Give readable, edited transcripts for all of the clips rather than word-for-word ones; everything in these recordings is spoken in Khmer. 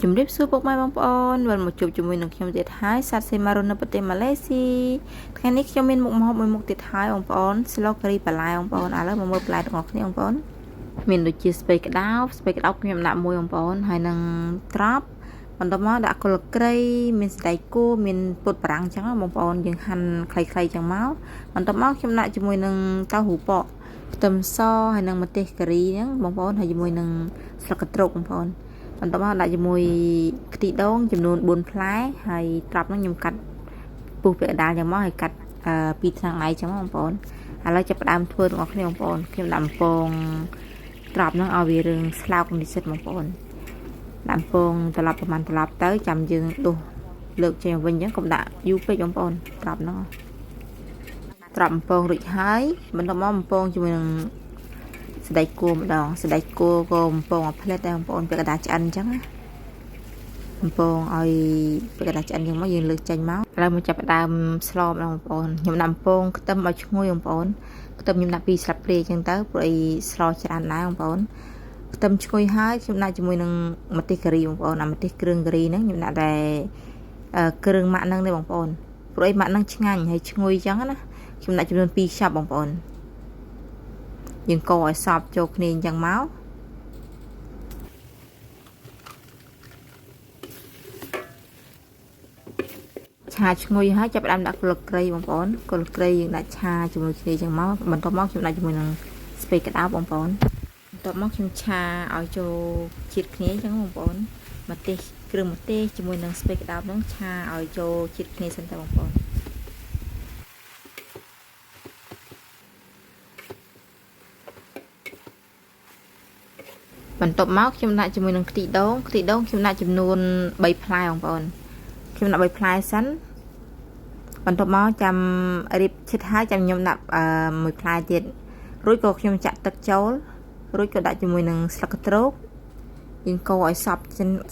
ជំរាបសួរពុកម៉ែបងប្អូនវិលមកជួបជាមួយនឹងខ្ញុំទៀតហើយសាត់សេម៉ារុននៅប្រទេសម៉ាឡេស៊ីថ្ងៃនេះខ្ញុំមានមុខម្ហូបមួយមុខទៀតហើយបងប្អូនស្លការីបន្លែបងប្អូនឥឡូវមកមើលបន្លែទាំងអស់គ្នាបងប្អូនមានដូចជាស្ពៃក្តោបខ្ញុំដាក់មួយបងប្អូនហើយនឹងត្រប់បន្ទាប់មកដាក់គល់ក្រៃមានស្បែកគោមានពុតបារាំងអញ្ចឹងបងប្អូនយើងហាន់ខ្លីៗអញ្ចឹងមកបន្ទាប់មកខ្ញុំដាក់ជាមួយនឹងតៅហ៊ូប៉កខ្ទឹមសហើយនឹងម្ទេសការីហ្នឹងបងប្អូនហើយជាមួយនឹងស្លឹកកន្ទ្រកបងប្អូនបន្ទាប់មកដាក់ជាមួយខ្ទិះដូងចំនួន4ផ្លែហើយត្រប់ហ្នឹងខ្ញុំកាត់ពុះពាក់កណ្ដាលចឹងមកហើយកាត់2ថ្នាំងដៃចឹងបងប្អូនឥឡូវចាប់ផ្ដើមធ្វើទាំងអស់គ្នាបងប្អូនខ្ញុំដាក់បំពងត្រប់ហ្នឹងឲ្យវារឿងស្លោកនិស្សិតបងប្អូនដាក់បំពងត្រឡប់ប្រហែលត្រឡប់ទៅចាំយើងដុសលើកចេញវិញចឹងកុំដាក់យូរពេកបងប្អូនត្រប់ហ្នឹងត្រប់បំពងរួចហើយបន្ទាប់មកបំពងជាមួយនឹងស្បែកគោម្ដងស្បែកគោក៏បំពងឲ្យផ្លែតដែរបងប្អូនពាក់កណ្ដាលឆ្អិនអញ្ចឹងណាបំពងឲ្យពាក់កណ្ដាលឆ្អិនអញ្ចឹងមកយើងលើកចេញមកឥឡូវមកចាប់ផ្ដើមស្លម្ដងបងប្អូនខ្ញុំដាក់បំពងខ្ទឹមឲ្យឈ្ងុយបងប្អូនខ្ទឹមខ្ញុំដាក់2ស្លាបព្រាអញ្ចឹងទៅព្រោះអីស្លច្រើនដែរបងប្អូនខ្ទឹមឈ្ងុយហើយខ្ញុំដាក់ជាមួយនឹងម្ទេសការីបងប្អូនម្ទេសគ្រឿងការីហ្នឹងខ្ញុំដាក់តែគ្រឿងម៉ាក់ហ្នឹងទេបងប្អូនព្រោះអីម៉ាក់ហ្នឹងឆ្ងាញ់ហើយឈ្ងុយអញ្ចឹងណាខ្ញុំដាក់ចំនួន2ខ្ចប់បងប្អូនយើងកូរឲ្យសព្វចូលគ្នាអញ្ចឹងមកឆាឈ្ងុយហើយចាប់ផ្ដើមដាក់គល់ក្រៃបងប្អូនគល់ក្រៃយើងដាក់ឆាជាមួយគ្នាអញ្ចឹងមកបន្ទាប់មកខ្ញុំដាក់ជាមួយនឹងស្ពៃក្តោបបងប្អូនបន្ទាប់មកខ្ញុំឆាឲ្យចូលជាតិគ្នាអញ្ចឹងបងប្អូនម្ទេសគ្រឿងម្ទេសជាមួយនឹងស្ពៃក្តោបហ្នឹងឆាឲ្យចូលជាតិគ្នាសិនតើបងប្អូនបន្ទាប់មកខ្ញុំដាក់ជាមួយនឹងខ្ទិះដូងខ្ញុំដាក់ចំនួន3ផ្លែបងប្អូនខ្ញុំដាក់3ផ្លែសិនបន្ទាប់មកចាំរៀបឈិតហើយចាំខ្ញុំដាក់1ផ្លែទៀតរួចក៏ខ្ញុំចាក់ទឹកចូលរួចក៏ដាក់ជាមួយនឹងស្លឹកកន្ទ្រកយើងកូរឲ្យសព្វ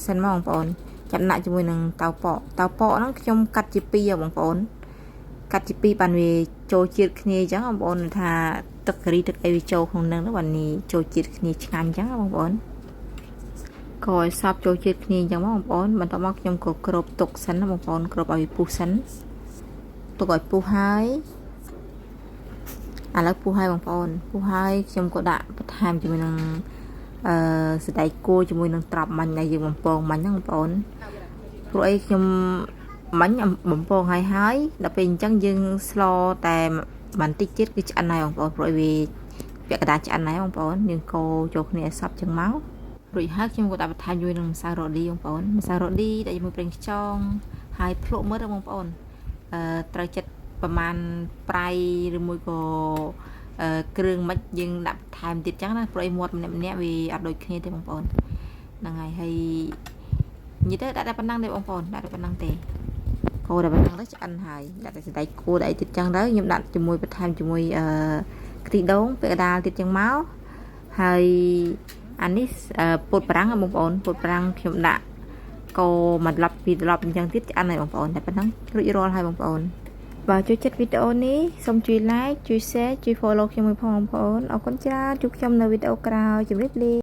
សិនមកបងប្អូនចាំដាក់ជាមួយនឹងតៅប៉កហ្នឹងខ្ញុំកាត់ជា2បងប្អូនកាត់ជា2បានវាចូលជាតិគ្នាអញ្ចឹងបងប្អូនថាទឹកការីទឹកអីវាចូលក្នុងហ្នឹងបាននេះចូលជាតិគ្នាឆ្ងាញ់អញ្ចឹងបងប្អូនកូរឲ្យសព្វចូលជាតិគ្នាអញ្ចឹងបងប្អូនបន្ទាប់មកខ្ញុំក៏គ្របទុកសិនណាបងប្អូនគ្របឲ្យពុះសិនទុកឲ្យពុះហើយឥឡូវពុះហើយបងប្អូនពុះហើយខ្ញុំក៏ដាក់បន្ថែមជាមួយនឹងស្បែកគោជាមួយនឹងត្រប់មាញ់ដែលយើងបំពងមាញ់ហ្នឹងបងប្អូនព្រោះអីខ្ញុំមាញ់បំពងហើយដល់ពេលអញ្ចឹងយើងស្លតែបន្តិចទៀតគឺឆ្អិនហើយបងប្អូនព្រោះវាពាក់កណ្ដាលឆ្អិនហើយបងប្អូនយើងកូរចូលគ្នាឲ្យសព្វចឹងមករួចហើយខ្ញុំក៏ដាក់បន្ថែមជាមួយនឹងម្សៅរ៉ូឌីបងប្អូនម្សៅរ៉ូឌីដាក់ជាមួយប្រេងខ្យងហើយភ្លក់មើលទៅបងប្អូនត្រូវចិត្តប្រហែលប្រៃឬមួយក៏គ្រឿងមិនយើងដាក់បន្ថែមទៀតចឹងណាព្រោះឯមាត់ម្នាក់វាអត់ដូចគ្នាទេបងប្អូនហ្នឹងហើយនិយាយទៅដាក់តែប៉ុណ្ណឹងទេបងប្អូនដាក់តែប៉ុណ្ណឹងទេកូរតែប៉ុណ្ណឹងទៅឆ្អិនហើយដាក់តែសណ្តែកគួរតែអីទៀតចឹងទៅខ្ញុំដាក់ជាមួយបន្ថែមជាមួយខ្ទិះដូងពាក់កណ្ដាលទៀតចឹងមកហើយអានេះពុតបារាំងបងប្អូនពុតបារាំងខ្ញុំដាក់កូរមួយត្រឡប់ពីរត្រឡប់អញ្ចឹងទៀតឆ្អិនហើយបងប្អូនតែប៉ុណ្ណឹងរួចរាល់ហើយបងប្អូនបើចូលចិត្តវីដេអូនេះសូមជួយ like ជួយ share ជួយ follow ខ្ញុំមួយផងបងប្អូនអរគុណច្រើនជួបខ្ញុំនៅវីដេអូក្រោយជម្រាបលា